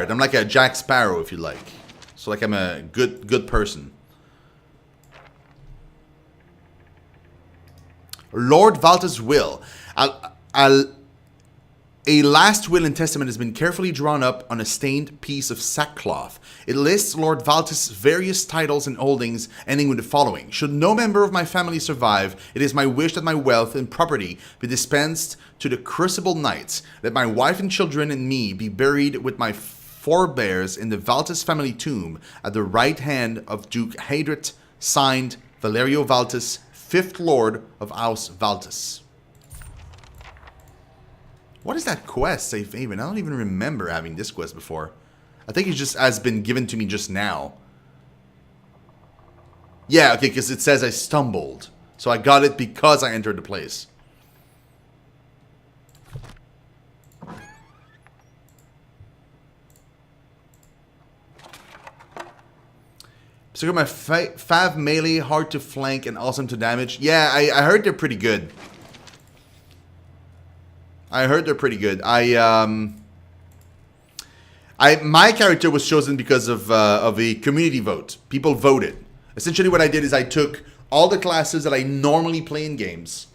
heart. I'm like a Jack Sparrow, if you like. So like I'm a good person. Lord Valtus' will. A last will and testament has been carefully drawn up on a stained piece of sackcloth. It lists Lord Valtus' various titles and holdings, ending with the following. Should no member of my family survive, it is my wish that my wealth and property be dispensed to the Crucible Knights, that my wife and children and me be buried with my forebears in the Valtus family tomb at the right hand of Duke Hadrit, signed Valerio Valtus, 5th Lord of House Valtus. What is that quest, Safe Haven? I don't even remember having this quest before. I think it just has been given to me just now. Yeah, okay, because it says I stumbled. So I got it because I entered the place. So my Fav melee, hard to flank and awesome to damage. Yeah, I heard they're pretty good. My character was chosen because of a community vote. People voted. Essentially what I did is I took all the classes that I normally play in games,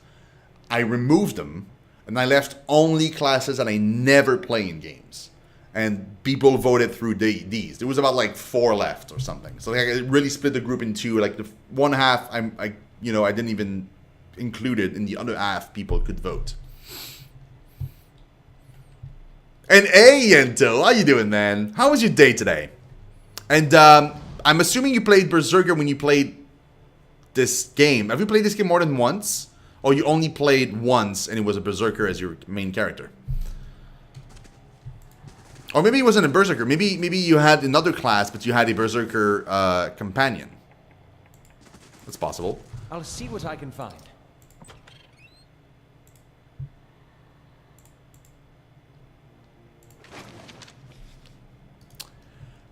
I removed them, and I left only classes that I never play in games. And people voted through these. There was about like 4 left or something. So like, I really split the group in two. Like the one half, I didn't even include it. In the other half, people could vote. And hey, Yento, how you doing, man? How was your day today? And I'm assuming you played Berserker when you played this game. Have you played this game more than once? Or you only played once and it was a Berserker as your main character? Or maybe it wasn't a Berserker. Maybe you had another class, but you had a Berserker companion. That's possible. I'll see what I can find.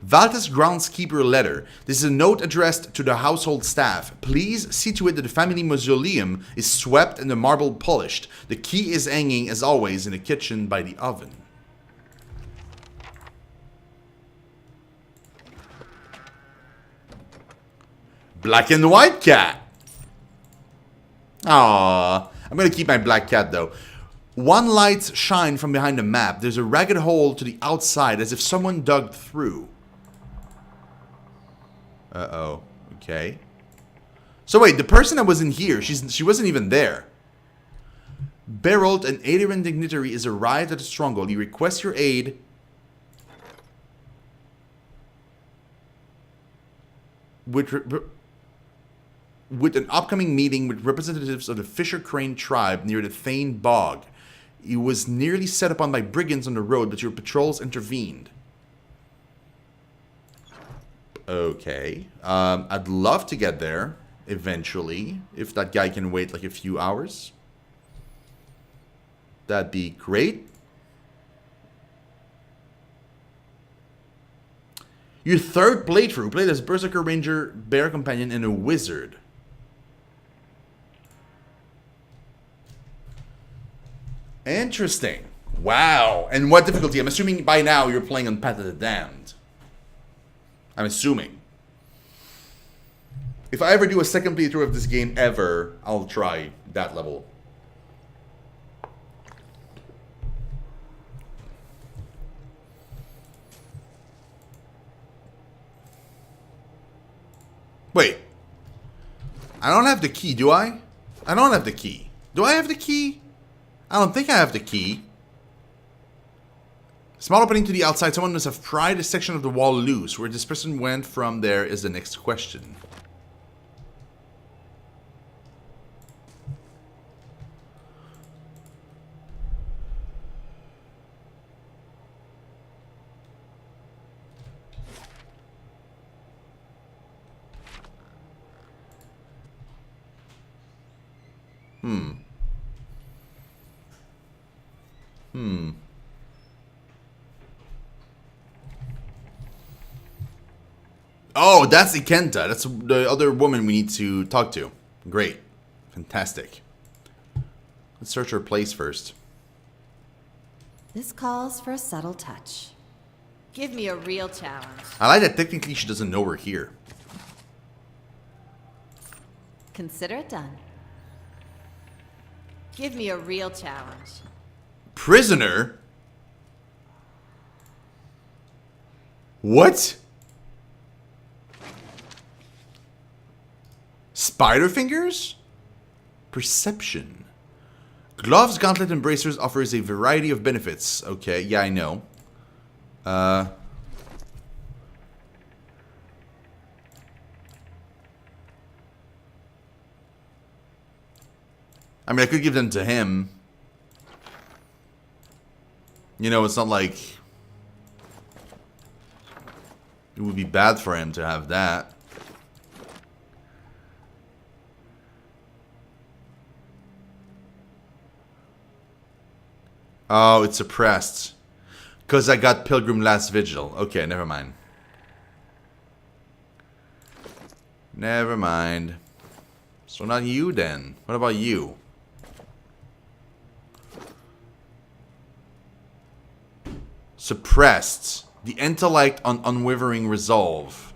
Valtus Groundskeeper letter. This is a note addressed to the household staff. Please see to it that the family mausoleum is swept and the marble polished. The key is hanging, as always, in the kitchen by the oven. Black and white cat. Aww. I'm gonna keep my black cat though. One light shine from behind the map. There's a ragged hole to the outside as if someone dug through. Uh-oh. Okay. So wait, the person that was in here, she wasn't even there. Berold, an Aetheran dignitary, is arrived at the stronghold. He requests your aid. With an upcoming meeting with representatives of the Fisher Crane tribe near the Thane Bog. He was nearly set upon by brigands on the road, but your patrols intervened. Okay. I'd love to get there, eventually, if that guy can wait like a few hours. That'd be great. Your third playthrough. Played as Berserker Ranger, Bear Companion, and a Wizard. Interesting. Wow. And what difficulty? I'm assuming by now you're playing on Path of the Damned. I'm assuming. If I ever do a second playthrough of this game ever, I'll try that level. Wait. I don't have the key, do I? I don't have the key. Do I have the key? I don't think I have the key. Small opening to the outside. Someone must have pried a section of the wall loose. Where this person went from there is the next question. Oh, that's Ikenta. That's the other woman we need to talk to. Great. Fantastic. Let's search her place first. This calls for a subtle touch. Give me a real challenge. I like that technically she doesn't know we're here. Consider it done. Give me a real challenge. Prisoner? What? Spider fingers? Perception. Gloves, gauntlet, and bracers offers a variety of benefits. Okay, yeah, I know. I mean, I could give them to him. You know, it's not like it would be bad for him to have that. Oh, it's suppressed. Because I got Pilgrim Last Vigil. Okay, never mind. Never mind. So not you then. What about you? Suppressed. The intellect on unwavering resolve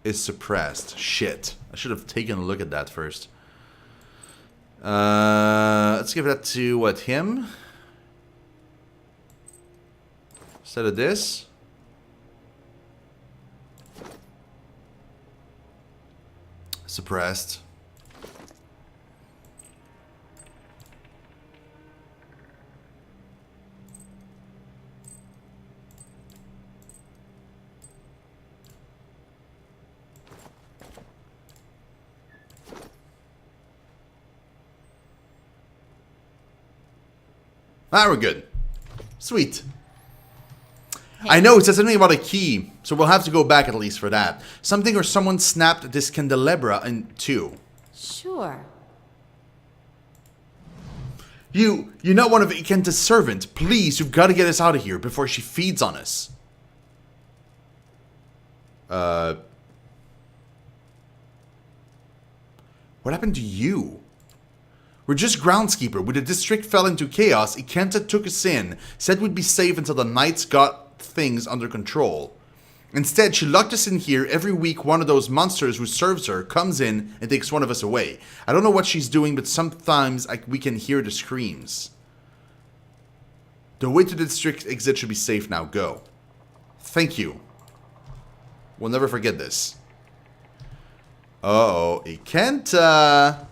is suppressed. Shit. I should have taken a look at that first. Let's give that to what, him? Instead of this. Suppressed. Ah, we're good. Sweet. Hey. I know, it says something about a key, so we'll have to go back at least for that. Something or someone snapped this candelabra in two. Sure. You're not one of Ikenta's servant. Please, you've got to get us out of here before she feeds on us. What happened to you? We're just groundskeeper. When the district fell into chaos, Ikenta took us in, said we'd be safe until the knights got things under control. Instead, she locked us in here. Every week, one of those monsters who serves her comes in and takes one of us away. I don't know what she's doing, but sometimes we can hear the screams. The way to the district exit should be safe now. Go. Thank you. We'll never forget this. Uh-oh. Ikenta.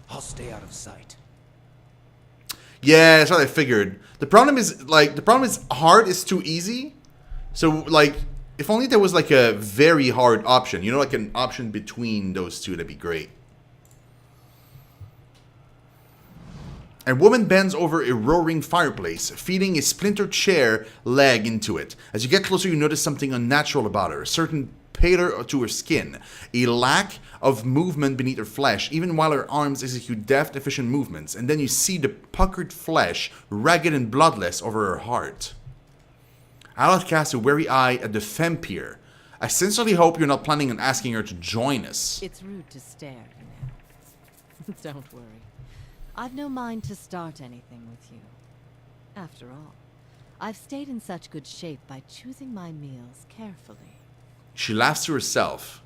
I'll stay out of sight. Yeah, that's what I figured. The problem is, hard is too easy. So, like, if only there was, like, a very hard option. You know, like an option between those two, that'd be great. A woman bends over a roaring fireplace, feeding a splintered chair leg into it. As you get closer, you notice something unnatural about her. A certain pallor to her skin. A lack of movement beneath her flesh, even while her arms execute deft, efficient movements. And then you see the puckered flesh, ragged and bloodless, over her heart. Aloth casts a wary eye at the Fempier. I sincerely hope you're not planning on asking her to join us. It's rude to stare, you know. Don't worry. I've no mind to start anything with you. After all, I've stayed in such good shape by choosing my meals carefully. She laughs to herself.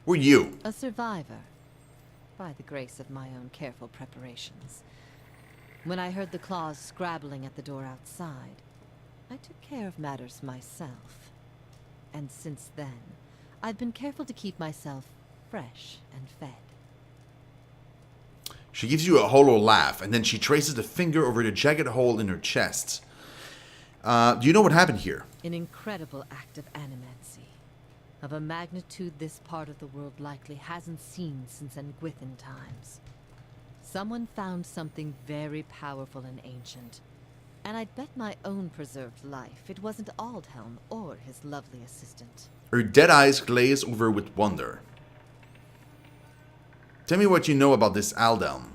Who are you? A survivor, by the grace of my own careful preparations. When I heard the claws scrabbling at the door outside, I took care of matters myself. And since then, I've been careful to keep myself fresh and fed. She gives you a hollow laugh, and then she traces a finger over the jagged hole in her chest. Do you know what happened here? An incredible act of animancy, of a magnitude this part of the world likely hasn't seen since Engwithan times. Someone found something very powerful and ancient, and I'd bet my own preserved life it wasn't Aldhelm or his lovely assistant. Her dead eyes glaze over with wonder. Tell me what you know about this Aldhelm.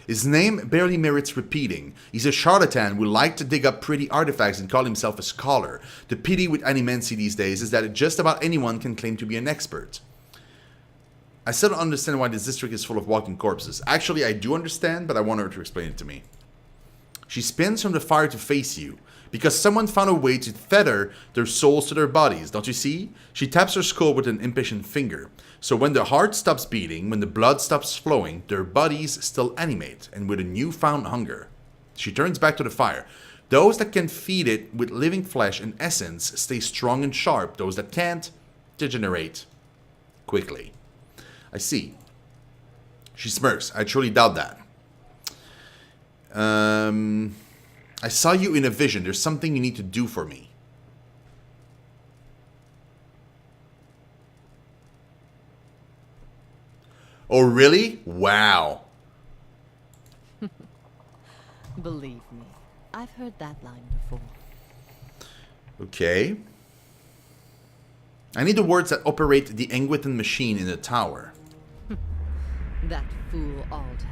His name barely merits repeating. He's a charlatan who liked to dig up pretty artifacts and call himself a scholar. The pity with animancy these days is that just about anyone can claim to be an expert. I still don't understand why this district is full of walking corpses. Actually, I do understand, but I want her to explain it to me. She spins from the fire to face you, because someone found a way to tether their souls to their bodies, don't you see? She taps her skull with an impatient finger. So when the heart stops beating, when the blood stops flowing, their bodies still animate, and with a newfound hunger. She turns back to the fire. Those that can feed it with living flesh and essence stay strong and sharp. Those that can't, degenerate quickly. I see. She smirks. I truly doubt that. I saw you in a vision. There's something you need to do for me. Oh, really? Wow. Believe me, I've heard that line before. Okay. I need the words that operate the Engwithan machine in the tower. That fool Aldhelm.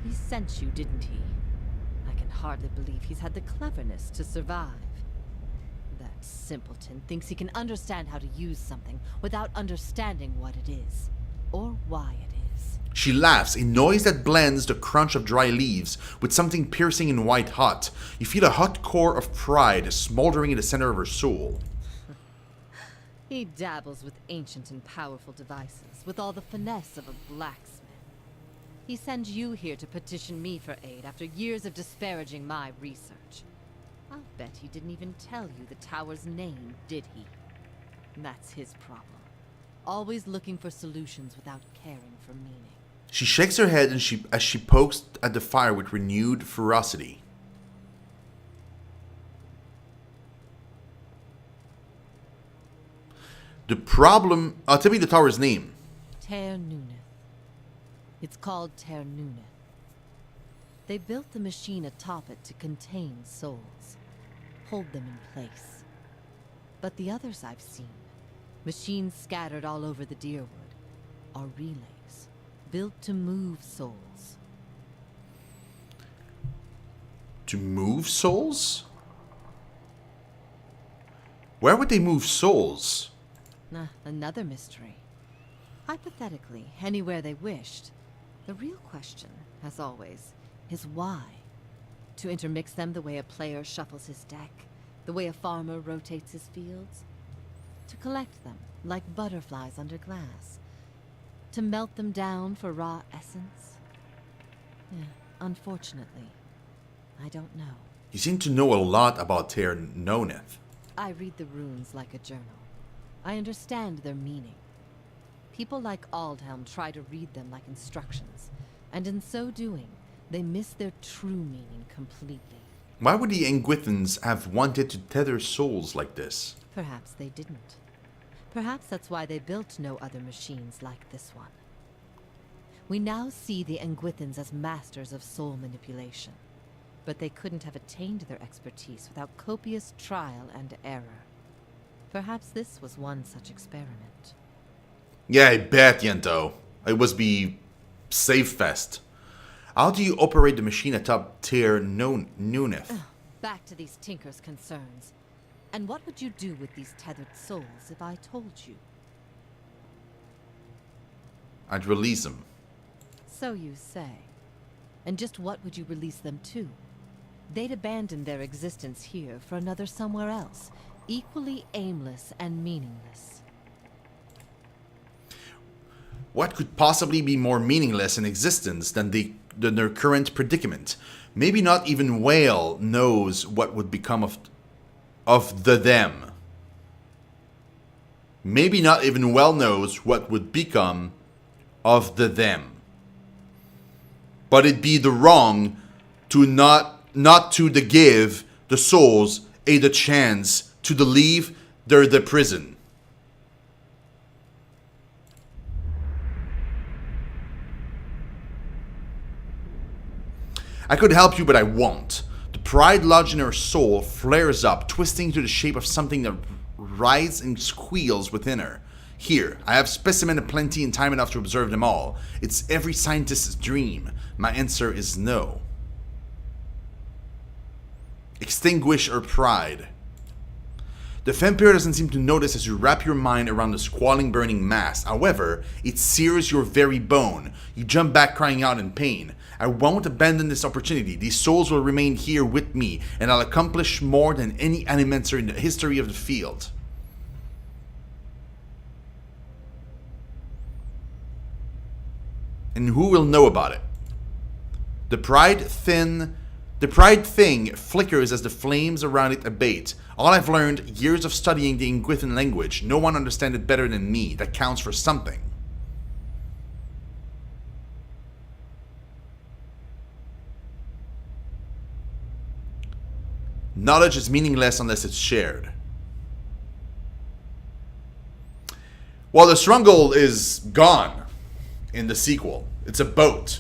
He sent you, didn't he? I can hardly believe he's had the cleverness to survive. That simpleton thinks he can understand how to use something without understanding what it is, or why it is. She laughs, a noise that blends the crunch of dry leaves with something piercing and white hot. You feel a hot core of pride smoldering in the center of her soul. He dabbles with ancient and powerful devices, with all the finesse of a blacksmith. He sends you here to petition me for aid after years of disparaging my research. I'll bet he didn't even tell you the tower's name, did he? That's his problem. Always looking for solutions without caring for meaning. She shakes her head as she pokes at the fire with renewed ferocity. The problem... tell me the tower's name. Ter Nuneth. It's called Ter Nuneth. They built the machine atop it to contain souls, hold them in place. But the others I've seen, machines scattered all over the Dyrwood, are relays, built to move souls. To move souls? Where would they move souls? Another mystery. Hypothetically, anywhere they wished. The real question, as always, is why? To intermix them the way a player shuffles his deck, the way a farmer rotates his fields? To collect them, like butterflies under glass? To melt them down for raw essence? Unfortunately, I don't know. You seem to know a lot about Ter Noneth. I read the runes like a journal. I understand their meaning. People like Aldhelm try to read them like instructions, and in so doing, they miss their true meaning completely. Why would the Engwithans have wanted to tether souls like this? Perhaps they didn't. Perhaps that's why they built no other machines like this one. We now see the Engwithans as masters of soul manipulation, but they couldn't have attained their expertise without copious trial and error. Perhaps this was one such experiment. Yeah, I bet, Yento. It was be safe fest. How do you operate the machine atop Ter Nuneth? Back to these tinkers' concerns. And what would you do with these tethered souls if I told you? I'd release them. So you say. And just what would you release them to? They'd abandon their existence here for another somewhere else, equally aimless and meaningless. What could possibly be more meaningless in existence than their current predicament? Maybe not even Whale knows what would become of the them. Maybe not even Well knows what would become of the them. But it'd be the wrong to not to the give the souls the chance to leave the prison. I could help you, but I won't. The pride lodged in her soul flares up, twisting to the shape of something that writhes and squeals within her. Here, I have specimen aplenty and time enough to observe them all. It's every scientist's dream. My answer is no. Extinguish her pride. The vampire doesn't seem to notice as you wrap your mind around the squalling, burning mass. However, it sears your very bone. You jump back crying out in pain. I won't abandon this opportunity. These souls will remain here with me, and I'll accomplish more than any Animenser in the history of the field. And who will know about it? The pride thing flickers as the flames around it abate. All I've learned, years of studying the Ingwithan language, no one understands it better than me. That counts for something. Knowledge is meaningless unless it's shared. Well, the Stronghold is gone in the sequel. It's a boat.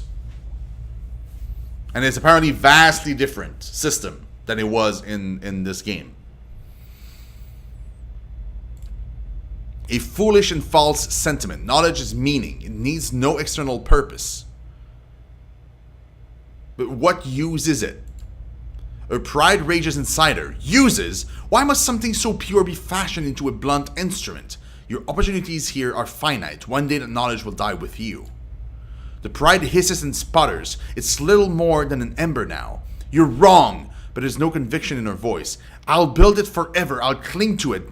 And it's apparently vastly different system than it was in this game. A foolish and false sentiment. Knowledge is meaning. It needs no external purpose. But what use is it? Her pride rages inside her. Uses? Why must something so pure be fashioned into a blunt instrument? Your opportunities here are finite. One day that knowledge will die with you. The pride hisses and sputters. It's little more than an ember now. You're wrong, but there's no conviction in her voice. I'll build it forever. I'll cling to it.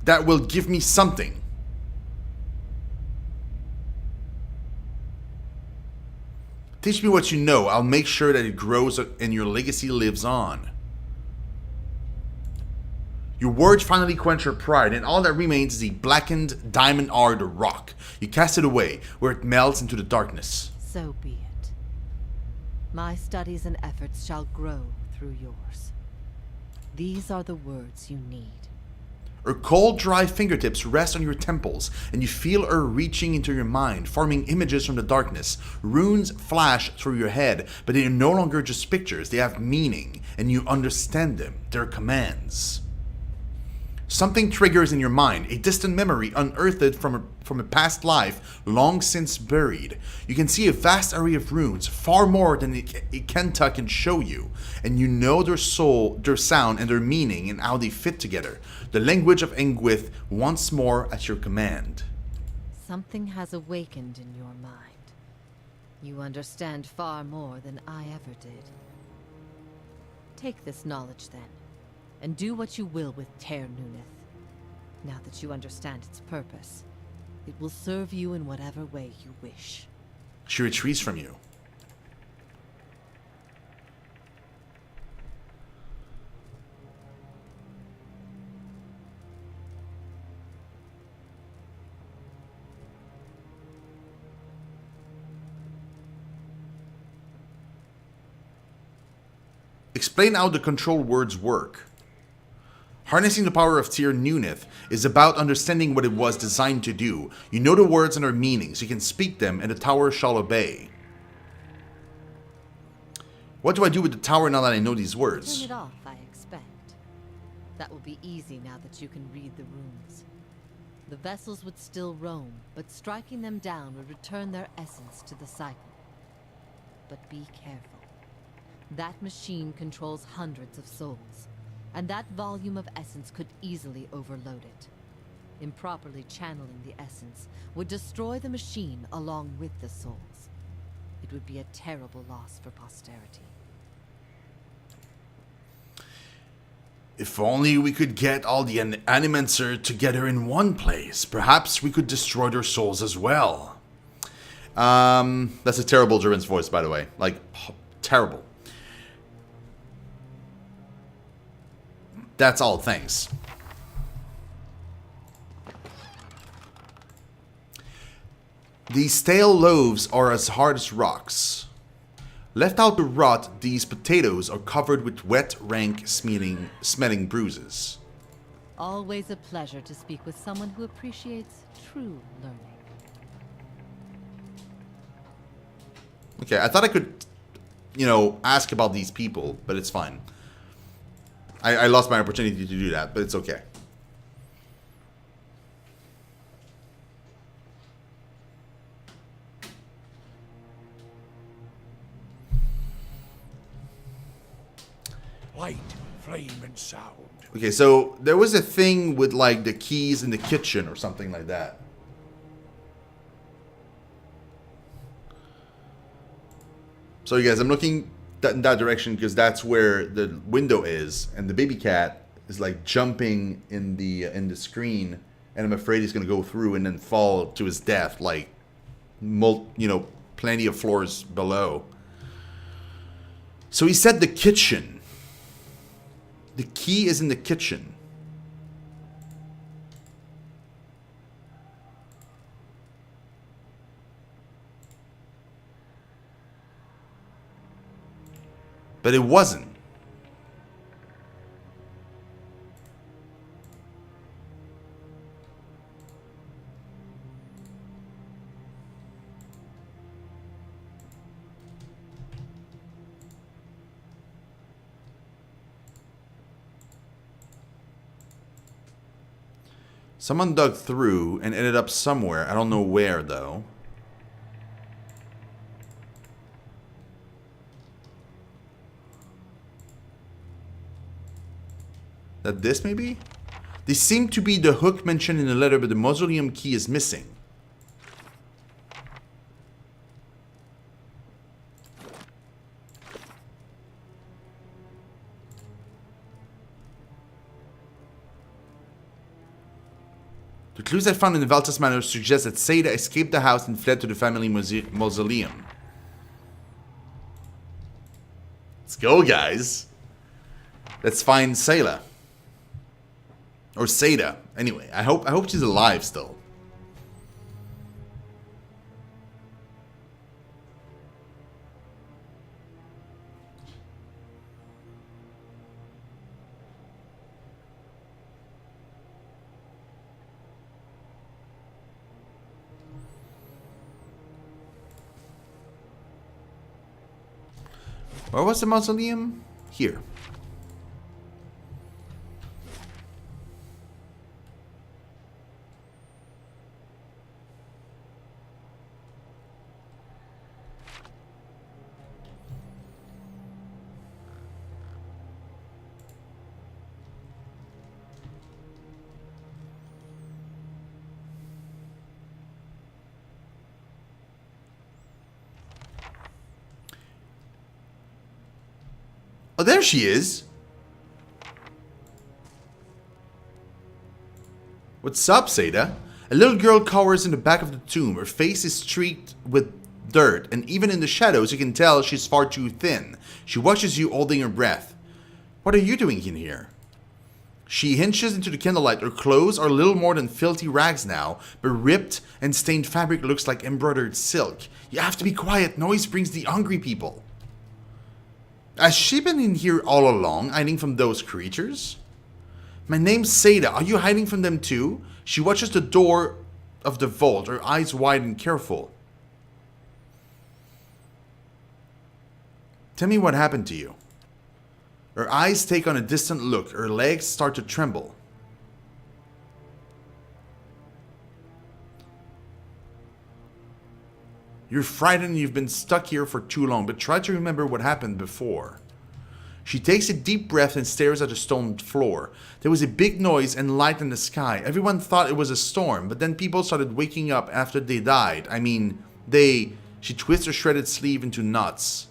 That will give me something. Teach me what you know. I'll make sure that it grows and your legacy lives on. Your words finally quench her pride, and all that remains is a blackened diamond art of rock. You cast it away, where it melts into the darkness. So be it. My studies and efforts shall grow through yours. These are the words you need. Her cold, dry fingertips rest on your temples, and you feel her reaching into your mind, forming images from the darkness. Runes flash through your head, but they are no longer just pictures. They have meaning, and you understand them. They're commands. Something triggers in your mind, a distant memory unearthed from a past life, long since buried. You can see a vast array of runes, far more than a Kenta can show you, and you know their soul, their sound, and their meaning, and how they fit together. The language of Engwith once more at your command. Something has awakened in your mind. You understand far more than I ever did. Take this knowledge then, and do what you will with Ter Nuneth. Now that you understand its purpose, it will serve you in whatever way you wish. She retreats from you. Explain how the control words work. Harnessing the power of Ter Nuneth is about understanding what it was designed to do. You know the words and their meanings. You can speak them, and the tower shall obey. What do I do with the tower now that I know these words? Turn it off, I expect. That will be easy now that you can read the runes. The vessels would still roam, but striking them down would return their essence to the cycle. But be careful. That machine controls hundreds of souls, and that volume of essence could easily overload it. Improperly channeling the essence would destroy the machine along with the souls. It would be a terrible loss for posterity. If only we could get all the Animenser together in one place. Perhaps we could destroy their souls as well. That's a terrible German's voice, by the way. Like, terrible. That's all, thanks. These stale loaves are as hard as rocks. Left out to rot, these potatoes are covered with wet, rank, smelling bruises. Always a pleasure to speak with someone who appreciates true learning. Okay, I thought I could, ask about these people, but it's fine. I lost my opportunity to do that, but it's okay. Light flame and sound. Okay, so there was a thing with like the keys in the kitchen or something like that. So you guys, I'm looking in that direction because that's where the window is, and the baby cat is like jumping in the screen, and I'm afraid he's gonna go through and then fall to his death, like, plenty of floors below. So he said the kitchen. The key is in the kitchen. But it wasn't. Someone dug through and ended up somewhere. I don't know where, though. That this, maybe? This seemed to be the hook mentioned in the letter, but the mausoleum key is missing. The clues I found in the Valtis Manor suggest that Seda escaped the house and fled to the family mausoleum. Let's go, guys. Let's find Sayla. Or Seda. Anyway, I hope she's alive still. Where was the mausoleum? Here. Oh, there she is. What's up, Seda? A little girl cowers in the back of the tomb. Her face is streaked with dirt, and even in the shadows you can tell she's far too thin. She watches you holding her breath. What are you doing in here? She hinges into the candlelight. Her clothes are little more than filthy rags now, but ripped and stained fabric looks like embroidered silk. You have to be quiet. Noise brings the hungry people. Has she been in here all along, hiding from those creatures? My name's Seda. Are you hiding from them too? She watches the door of the vault, her eyes wide and careful. Tell me what happened to you. Her eyes take on a distant look. Her legs start to tremble. You're frightened and you've been stuck here for too long, but try to remember what happened before. She takes a deep breath and stares at the stone floor. There was a big noise and light in the sky. Everyone thought it was a storm, but then people started waking up after they died. She twists her shredded sleeve into knots.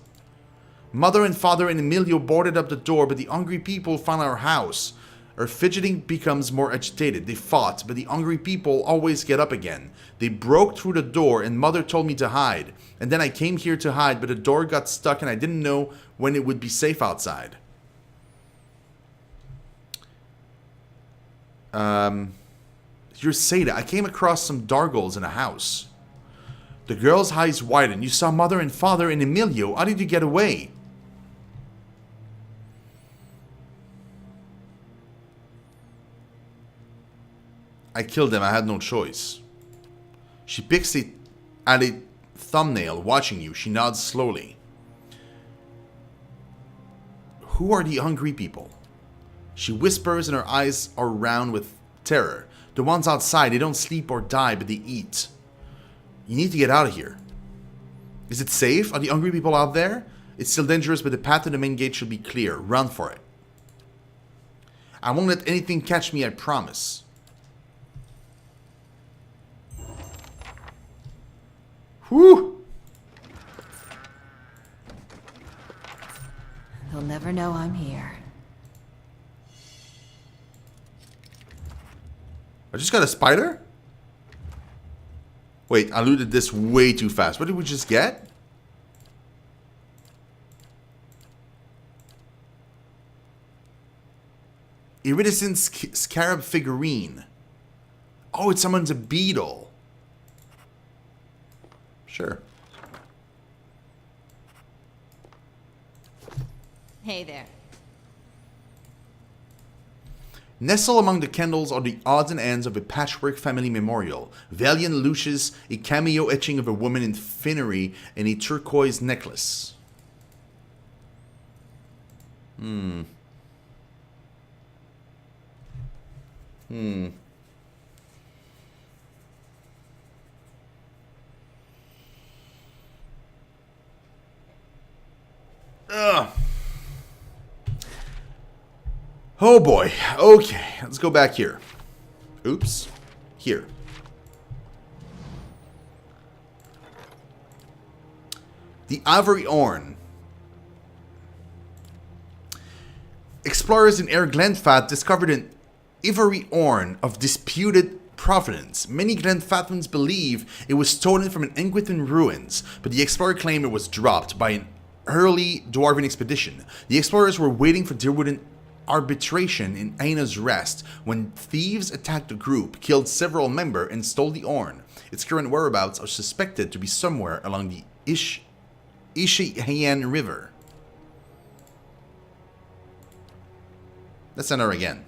Mother and father and Emilio boarded up the door, but the hungry people found our house. Her fidgeting becomes more agitated. They fought, but the hungry people always get up again. They broke through the door and Mother told me to hide. And then I came here to hide, but the door got stuck and I didn't know when it would be safe outside. You're Seda. I came across some Dargles in a house. The girl's eyes widened. You saw Mother and Father and Emilio. How did you get away? I killed them. I had no choice. She picks it at a thumbnail, watching you. She nods slowly. Who are the hungry people? She whispers and her eyes are round with terror. The ones outside, they don't sleep or die, but they eat. You need to get out of here. Is it safe? Are the hungry people out there? It's still dangerous, but the path to the main gate should be clear. Run for it. I won't let anything catch me, I promise. Whew! They'll never know I'm here. I just got a spider? Wait, I looted this way too fast. What did we just get? Iridescent scarab figurine. Oh, it summons a beetle. Sure. Hey there. Nestle among the candles are the odds and ends of a patchwork family memorial. Valiant Lucius, a cameo etching of a woman in finery, and a turquoise necklace. Ugh. Oh boy. Okay, let's go back here. Oops. Here. The Ivory Horn. Explorers in Air Glenfath discovered an ivory horn of disputed provenance. Many Glenfathans believe it was stolen from an Engwithan ruins, but the explorer claimed it was dropped by an early dwarven expedition. The explorers were waiting for Dirwood arbitration in Aina's Rest when thieves attacked the group, killed several members, and stole the horn. Its current whereabouts are suspected to be somewhere along the Ishihayan River. Let's enter again.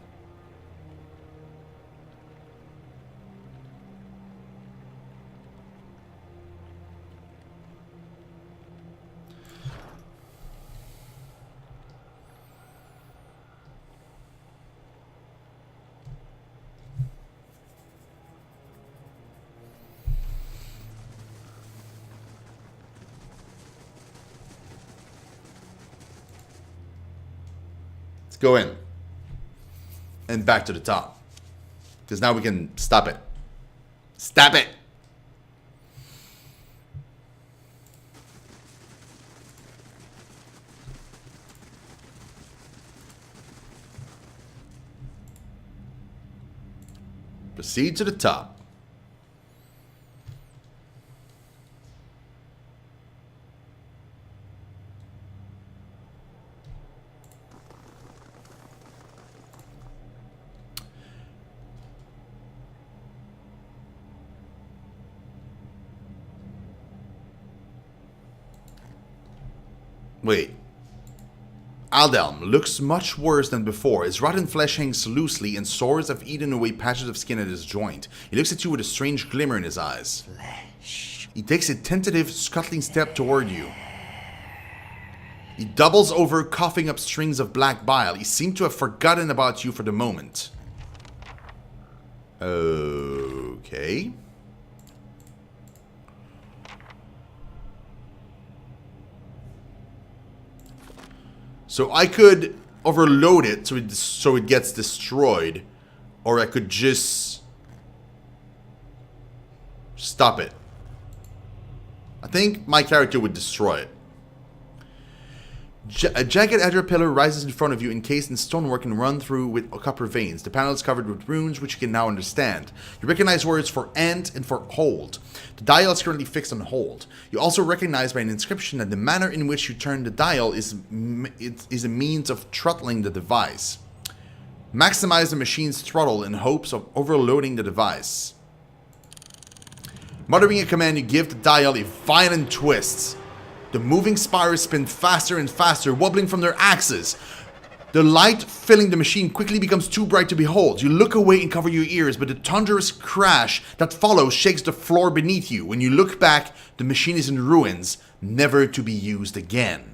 Let's go in. And back to the top. Because now we can stop it. Stop it! Proceed to the top. Wait. Aldelm looks much worse than before. His rotten flesh hangs loosely and sores have eaten away patches of skin at his joint. He looks at you with a strange glimmer in his eyes. He takes a tentative, scuttling step toward you. He doubles over, coughing up strings of black bile. He seemed to have forgotten about you for the moment. Okay. So I could overload it so it gets destroyed, or I could just stop it. I think my character would destroy it. A jagged edge pillar rises in front of you, encased in stonework and run through with copper veins. The panel is covered with runes, which you can now understand. You recognize words for end and for hold. The dial is currently fixed on hold. You also recognize by an inscription that the manner in which you turn the dial is a means of throttling the device. Maximize the machine's throttle in hopes of overloading the device. Muttering a command, you give the dial a violent twist. The moving spires spin faster and faster, wobbling from their axes. The light filling the machine quickly becomes too bright to behold. You look away and cover your ears, but the thunderous crash that follows shakes the floor beneath you. When you look back, the machine is in ruins, never to be used again.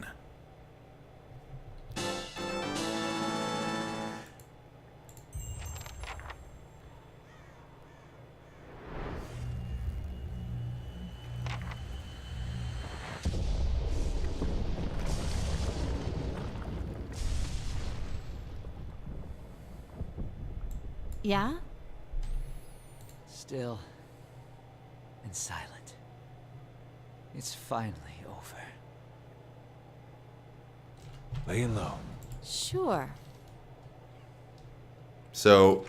Yeah? Still and silent. It's finally over. Laying low. Sure. So